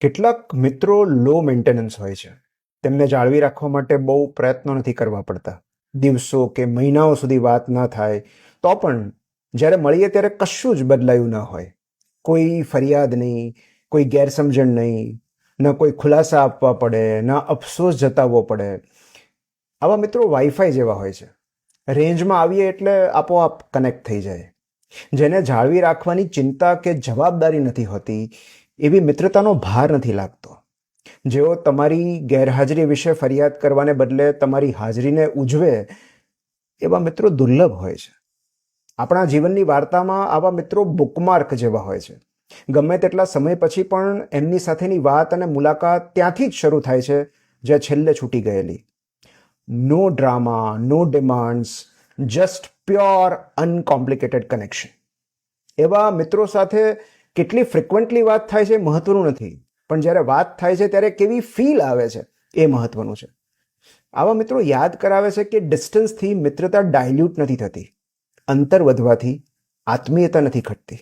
કેટલાક મિત્રો લો મેન્ટેનન્સ હોય છે. તેમને જાળવી રાખવા માટે બહુ પ્રયત્નો નથી કરવા પડતા. દિવસો કે મહિનાઓ સુધી વાત ના થાય તો પણ જ્યારે મળીએ ત્યારે કશું જ બદલાયું ના હોય. કોઈ ફરિયાદ નહીં, કોઈ ગેરસમજણ નહીં, ન કોઈ ખુલાસા આપવા પડે, ના અફસોસ જતાવવો પડે. આવા મિત્રો વાઈફાઈ જેવા હોય છે. રેન્જમાં આવીએ એટલે આપોઆપ કનેક્ટ થઈ જાય. જેને જાળવી રાખવાની ચિંતા કે જવાબદારી નથી હોતી એવી મિત્રતાનો ભાર નથી લાગતો. જેઓ તમારી ગેરહાજરી વિશે ફરિયાદ કરવાને બદલે તમારી હાજરીને ઉજવે એવા મિત્રો દુર્લભ હોય છે. આપણા જીવનની વાર્તામાં આવા મિત્રો બુકમાર્ક જેવા હોય છે. ગમે તેટલા સમય પછી પણ એમની સાથેની વાત અને મુલાકાત ત્યાંથી જ શરૂ થાય છે જ્યાં છેલ્લે છૂટી ગયેલી. નો ડ્રામા, નો ડિમાન્ડ્સ, જસ્ટ પ્યોર અનકોમ્પ્લિકેટેડ કનેક્શન. એવા મિત્રો સાથે કેટલી ફ્રિકવન્ટલી વાત થાય છે મહત્વનું નથી, પણ જ્યારે વાત થાય છે ત્યારે કેવી ફીલ આવે છે એ મહત્વનું છે. આવા મિત્રો યાદ કરાવે છે કે ડિસ્ટન્સથી મિત્રતા ડાયલ્યુટ નથી થતી, અંતર વધવાથી આત્મીયતા નથી ઘટતી.